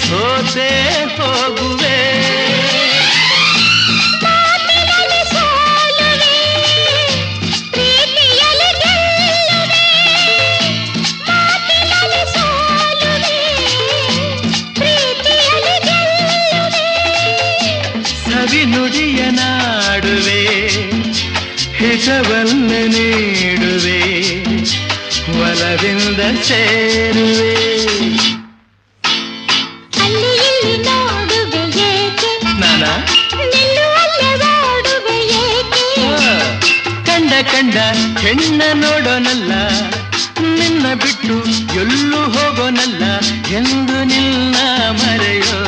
ಸೋತೆ ಹೋಗುವೆ. ಸವಿ ನುಡಿಯ ನಾಡುವೆ, ಹಿತವನ್ನ ನೀಡುವೆ, ಒಲವಿಂದ ಸೇರುವೆ. ಅಲ್ಲಿ ಇಲ್ಲಿ ನೋಡುವೆ ಏಕೆ, ನಾನ ನಿಲ್ಲುವಲ್ಲೇ ಓಡುವೆ ಏಕೆ. ಕಂಡ ಕಂಡ ಹೆಣ್ಣ ನೋಡೋನಲ್ಲ, ನಿನ್ನ ಬಿಟ್ಟು ಎಲ್ಲೂ ಹೋಗೋನಲ್ಲ ಎಂದು ನಿನ್ನ ಮರೆಯೋ